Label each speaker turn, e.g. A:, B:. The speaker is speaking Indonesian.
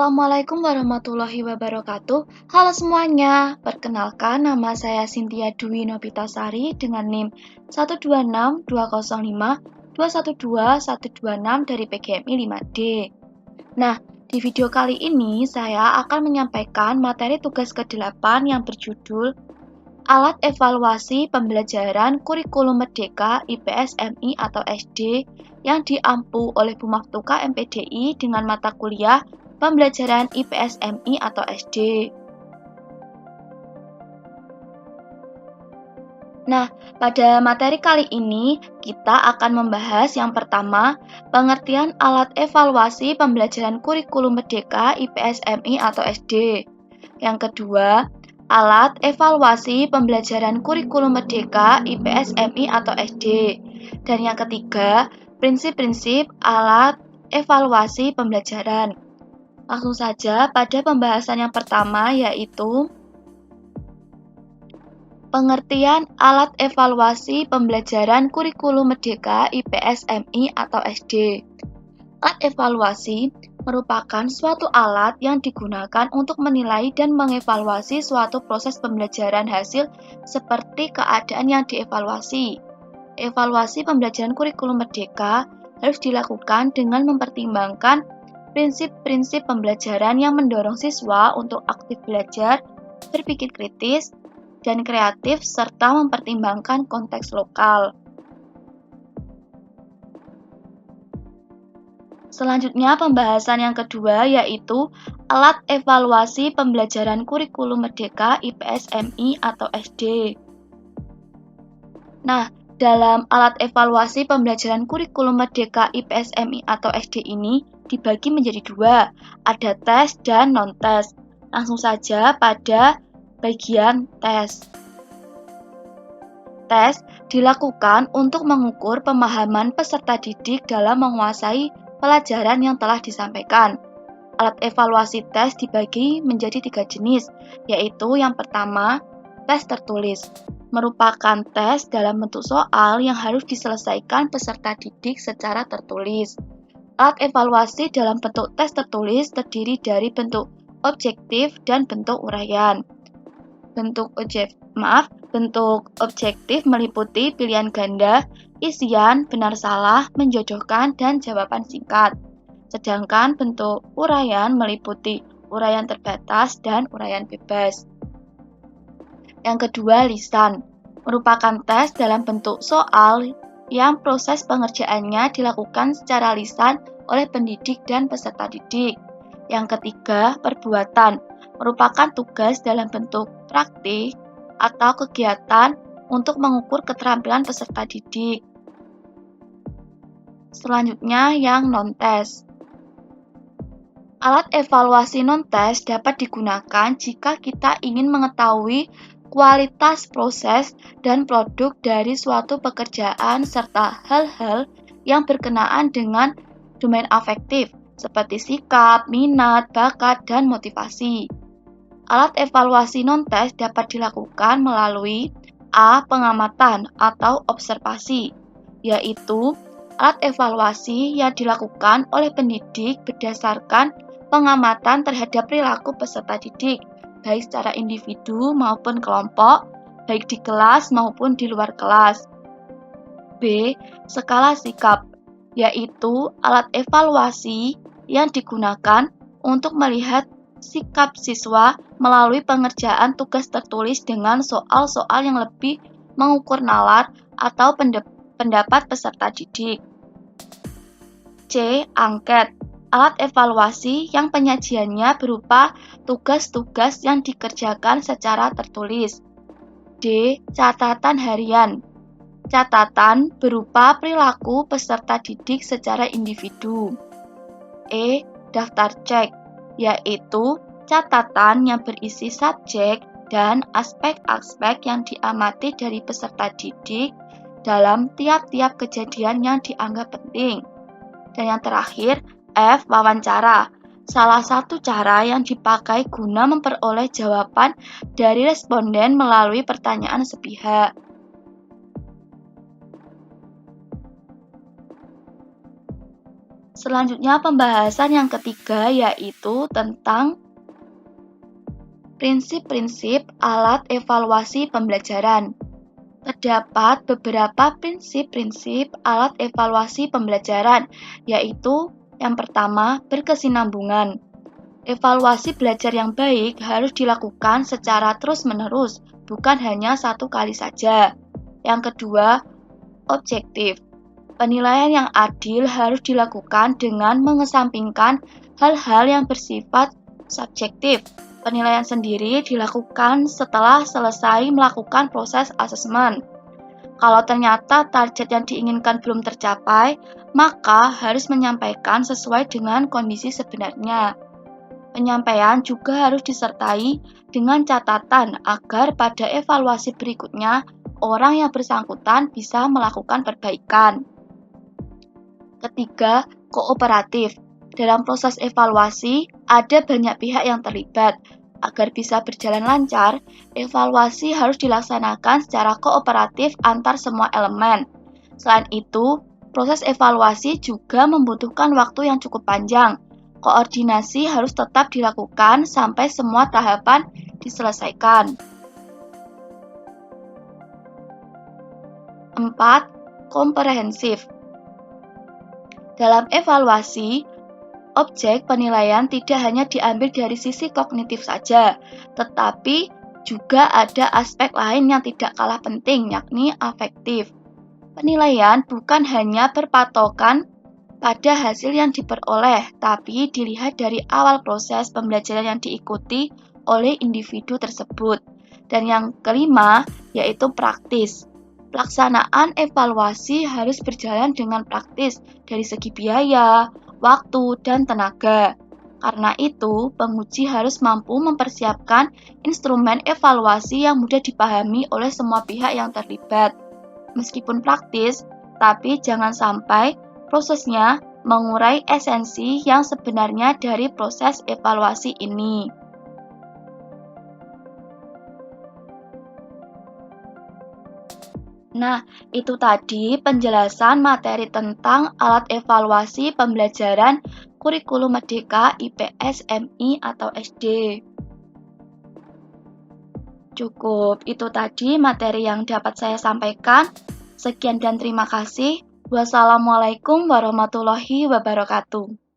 A: Assalamualaikum warahmatullahi wabarakatuh. Halo semuanya, perkenalkan nama saya Cynthia Dwi Novitasari dengan NIM 1262052121126 dari PGMI 5D. Nah, di video kali ini saya akan menyampaikan materi tugas ke-8 yang berjudul Alat Evaluasi Pembelajaran Kurikulum Merdeka IPS MI atau SD yang diampu oleh Bu Maftuka MPDI dengan mata kuliah Pembelajaran IPS MI atau SD. Nah, pada materi kali ini kita akan membahas yang pertama, pengertian alat evaluasi pembelajaran kurikulum merdeka IPS MI atau SD. Yang kedua, alat evaluasi pembelajaran kurikulum merdeka IPS MI atau SD. Dan yang ketiga, prinsip-prinsip alat evaluasi pembelajaran. Langsung saja pada pembahasan yang pertama yaitu pengertian alat evaluasi pembelajaran kurikulum merdeka IPS MI atau SD. Alat evaluasi merupakan suatu alat yang digunakan untuk menilai dan mengevaluasi suatu proses pembelajaran hasil seperti keadaan yang dievaluasi. Evaluasi pembelajaran kurikulum merdeka harus dilakukan dengan mempertimbangkan prinsip-prinsip pembelajaran yang mendorong siswa untuk aktif belajar, berpikir kritis, dan kreatif, serta mempertimbangkan konteks lokal. Selanjutnya, pembahasan yang kedua yaitu alat evaluasi pembelajaran kurikulum merdeka IPS MI atau SD. Nah, dalam alat evaluasi pembelajaran kurikulum merdeka IPS MI atau SD ini dibagi menjadi dua, ada tes dan non-tes. Langsung saja pada bagian tes. Tes dilakukan untuk mengukur pemahaman peserta didik dalam menguasai pelajaran yang telah disampaikan. Alat evaluasi tes dibagi menjadi 3 jenis, yaitu yang pertama, tes tertulis. Merupakan tes dalam bentuk soal yang harus diselesaikan peserta didik secara tertulis. Alat evaluasi dalam bentuk tes tertulis terdiri dari bentuk objektif dan bentuk uraian. Bentuk objektif meliputi pilihan ganda, isian, benar salah, menjodohkan, dan jawaban singkat. Sedangkan bentuk uraian meliputi uraian terbatas dan uraian bebas. Yang kedua, lisan. Merupakan tes dalam bentuk soal yang proses pengerjaannya dilakukan secara lisan oleh pendidik dan peserta didik. Yang ketiga, perbuatan. Merupakan tugas dalam bentuk praktik atau kegiatan untuk mengukur keterampilan peserta didik. Selanjutnya, yang non-tes. Alat evaluasi non-tes dapat digunakan jika kita ingin mengetahui kualitas proses dan produk dari suatu pekerjaan serta hal-hal yang berkenaan dengan domain afektif seperti sikap, minat, bakat, dan motivasi. Alat evaluasi non-tes dapat dilakukan melalui A. Pengamatan atau observasi, yaitu alat evaluasi yang dilakukan oleh pendidik berdasarkan pengamatan terhadap perilaku peserta didik, baik secara individu maupun kelompok, baik di kelas maupun di luar kelas. B. Skala sikap, yaitu alat evaluasi yang digunakan untuk melihat sikap siswa melalui pengerjaan tugas tertulis dengan soal-soal yang lebih mengukur nalar atau pendapat peserta didik. C. Angket, alat evaluasi yang penyajiannya berupa tugas-tugas yang dikerjakan secara tertulis. D. Catatan harian, catatan berupa perilaku peserta didik secara individu. E. Daftar cek, yaitu catatan yang berisi subjek dan aspek-aspek yang diamati dari peserta didik dalam tiap-tiap kejadian yang dianggap penting. Dan yang terakhir, F. Wawancara, salah satu cara yang dipakai guna memperoleh jawaban dari responden melalui pertanyaan sepihak. Selanjutnya pembahasan yang ketiga yaitu tentang prinsip-prinsip alat evaluasi pembelajaran. Terdapat beberapa prinsip-prinsip alat evaluasi pembelajaran, yaitu yang pertama, berkesinambungan. Evaluasi belajar yang baik harus dilakukan secara terus-menerus, bukan hanya satu kali saja. Yang kedua, objektif. Penilaian yang adil harus dilakukan dengan mengesampingkan hal-hal yang bersifat subjektif. Penilaian sendiri dilakukan setelah selesai melakukan proses asesmen. Kalau ternyata target yang diinginkan belum tercapai, maka harus menyampaikan sesuai dengan kondisi sebenarnya. Penyampaian juga harus disertai dengan catatan agar pada evaluasi berikutnya orang yang bersangkutan bisa melakukan perbaikan. Ketiga, kooperatif. Dalam proses evaluasi, ada banyak pihak yang terlibat. Agar bisa berjalan lancar, evaluasi harus dilaksanakan secara kooperatif antar semua elemen. Selain itu, proses evaluasi juga membutuhkan waktu yang cukup panjang. Koordinasi harus tetap dilakukan sampai semua tahapan diselesaikan. 4. Komprehensif. Dalam evaluasi, objek penilaian tidak hanya diambil dari sisi kognitif saja, tetapi juga ada aspek lain yang tidak kalah penting, yakni afektif. Penilaian bukan hanya berpatokan pada hasil yang diperoleh, tapi dilihat dari awal proses pembelajaran yang diikuti oleh individu tersebut. Dan yang kelima, yaitu praktis. Pelaksanaan evaluasi harus berjalan dengan praktis dari segi biaya, waktu, dan tenaga. Karena itu, penguji harus mampu mempersiapkan instrumen evaluasi yang mudah dipahami oleh semua pihak yang terlibat. Meskipun praktis, tapi jangan sampai prosesnya mengurai esensi yang sebenarnya dari proses evaluasi ini. Nah, itu tadi penjelasan materi tentang alat evaluasi pembelajaran kurikulum Merdeka IPS MI atau SD. Cukup, itu tadi materi yang dapat saya sampaikan. Sekian dan terima kasih. Wassalamualaikum warahmatullahi wabarakatuh.